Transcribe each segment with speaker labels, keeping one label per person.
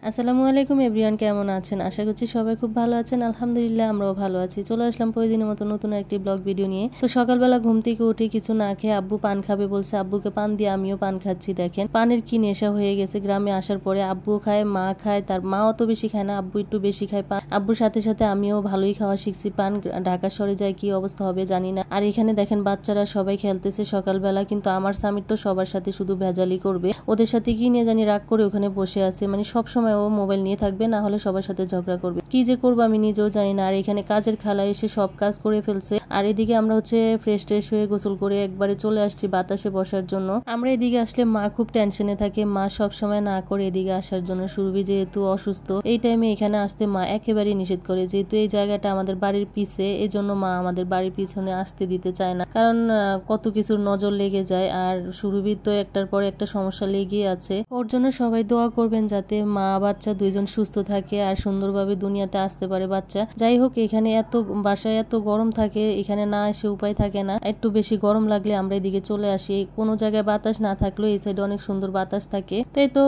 Speaker 1: আসসালামু আলাইকুম এভরিওয়ান, কেমন আছেন? আশা করছি সবাই খুব ভালো আছেন। আলহামদুলিল্লাহ আমরাও ভালো আছি। চলে আসলাম প্রতিদিনের মতো নতুন একটি ব্লগ ভিডিও নিয়ে। তো সকালবেলা ঘুম থেকে উঠে কিছু না খেয়ে আব্বু পান খাবে বলছে, আব্বুকে পান দিয়ে আমিও পান খাচ্ছি। দেখেন পানের কি নেশা হয়ে গেছে। গ্রামে আসার পরে আব্বু খায়, মা খায়, তার মা অত বেশি খায় না, আব্বু একটু বেশি খায় পান। আব্বুর সাথে সাথে আমিও ভালোই খাওয়া শিখছি পান। ঢাকা শহরে যায় কি অবস্থা হবে জানি না। আর এখানে দেখেন বাচ্চারা সবাই খেলতেছে সকালবেলা, কিন্তু আমার স্বামীর তো সবার সাথে শুধু ভেজালি করবে। ওদের সাথে কি নিয়ে জানি রাগ করে ওখানে বসে আছে, মানে সবসময় ও মোবাইল নিয়ে থাকবে, না হলে সবার সাথে ঝগড়া করবে। কি যে করবো আমি নিজেও জানি না। আর এখানে কাজের খালা এসে সব কাজ করে ফেলছে। আর এদিকে আমরা ফ্রেশ ট্রেশ হয়ে গোসল করে একবারে চলে আসছি বাতাসে বসার জন্য। আমরা এদিকে আসলে মা খুব টেনশনে থাকে, মা সব সময় না করে এদিকে আসার জন্য। সুরভি যেহেতু অসুস্থ, এই টাইমে এখানে আসতে মা একেবারেই নিষেধ করে, যেহেতু এই জায়গাটা আমাদের বাড়ির পিছে, এই জন্য মা আমাদের বাড়ির পিছনে আসতে দিতে চায় না, কারণ কত কিছুর নজর লেগে যায়। আর সুরভির তো একটার পর একটা সমস্যা লেগেই আছে। ওর জন্য সবাই দোয়া করবেন যাতে মা বাচ্চা দুইজন সুস্থ থাকে আর সুন্দরভাবে দুনিয়াতে আসতে পারে বাচ্চা। যাই হোক, এখানে বাসায় এত গরম থাকে, এখানে না এসে উপায় থাকে না। একটু বেশি গরম লাগলে আমরা এদিকে চলে আসি। কোনো জায়গায় বাতাস না থাকলেও এই সাইডে অনেক সুন্দর বাতাস থাকে। তাই তো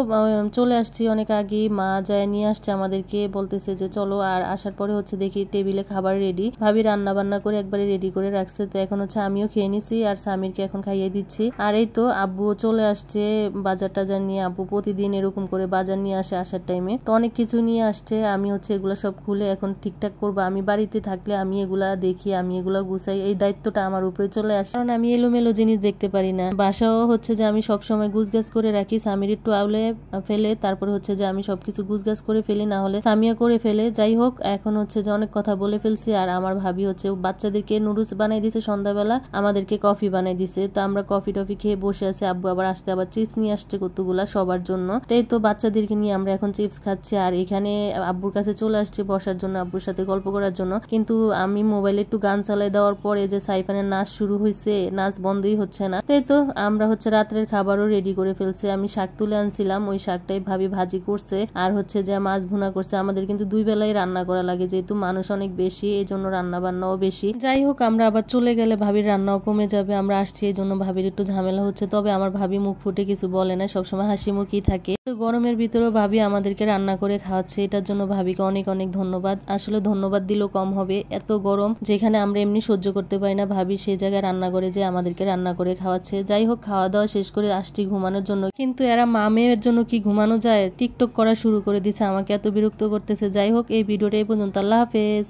Speaker 1: চলে আসছি অনেক আগে। মা যায় নিয়ে আসছে আমাদেরকে, বলতেছে যে চলো। আর আসার পরে দেখি টেবিলে খাবার রেডি, ভাবি রান্না বান্না করে একবারে রেডি করে রাখছে। তো এখন আমিও খেয়ে নিছি আর স্বামীরকে এখন খাইয়ে দিচ্ছি। আর এই তো আব্বুও চলে আসছে বাজার টাজার নিয়ে। আব্বু প্রতিদিন এরকম করে বাজার নিয়ে আসে আসার টাইমে, তো অনেক কিছু নিয়ে আসছে। আমি এগুলা সব খুলে এখন ঠিকঠাক করবো। আমি বাড়িতে থাকলে আমি এগুলা দেখি, আমি এগুলা গুছাই, এই দায়িত্বটা আমার উপরে চলে আসে, কারণ আমি এলোমেলো জিনিস দেখতে পারি না। বাসাও যে আমি সবসময় গুছগাছ করে রাখি, স্বামীর একটু আউলে ফেলে তারপরে যে আমি সবকিছু গুছগাছ করে ফেলি, না হলে স্বামীও করে ফেলে। যাই হোক, এখন যে অনেক কথা বলে ফেলছি। আর আমার ভাবি বাচ্চাদেরকে নুডলস বানাই দিছে সন্ধ্যাবেলা, আমাদেরকে কফি বানাই দিছে। তো আমরা কফি টফি খেয়ে বসে আছি। আব্বু আবার চিপস নিয়ে আসছে কতগুলা সবার জন্য। তাই তো বাচ্চাদেরকে নিয়ে আমরা এখন চিপস খাচ্ছি। আর এখানে আব্বুর কাছে চলে আসছে বসার জন্য, আব্বুর সাথে গল্প করার জন্য। কিন্তু আমি মোবাইলে একটু গান চালাই দেওয়ার পরে যে সাইফানের নাচ শুরু হয়েছে, নাচ বন্ধই হচ্ছে না। তাই তো আমরা রাত্রের খাবারও রেডি করে ফেলছে। আমি শাক তুলে আনছিলাম, ওই শাকটাই ভাবি ভাজি করছে। আর যে মাছ ভুনা করছে। আমাদের কিন্তু দুই বেলায় রান্না করা লাগে, যেহেতু মানুষ অনেক বেশি, এই জন্য রান্না বান্নাও বেশি। যাই হোক, আমরা আবার চলে গেলে ভাবির রান্নাও কমে যাবে। আমরা আসছি এই জন্য ভাবির একটু ঝামেলা হচ্ছে। তবে আমার ভাবি মুখ ফুটে কিছু বলে না, সবসময় হাসি মুখই থাকে। তো গরমের ভিতরেও ভাবি আমাদেরকে রান্না করে খাওয়াচ্ছে, এটার জন্য ভাবিকে অনেক অনেক ধন্যবাদ। আসলে ধন্যবাদ দিলেও কম হবে, এত গরম যেখানে আমরা এমনি সহ্য করতে পারি না, ভাবি সেই জায়গায় রান্না করে যে আমাদেরকে রান্না করে খাওয়াচ্ছে। যাই হোক, খাওয়া দাওয়া শেষ করে আসছি ঘুমানোর জন্য, কিন্তু এরা মেয়ের জন্য কি ঘুমানো যায়, টিকটক করা শুরু করে দিচ্ছে, আমাকে এত বিরক্ত করতেছে। যাই হোক, এই ভিডিওটা এই পর্যন্ত। আল্লাহ হাফেজ।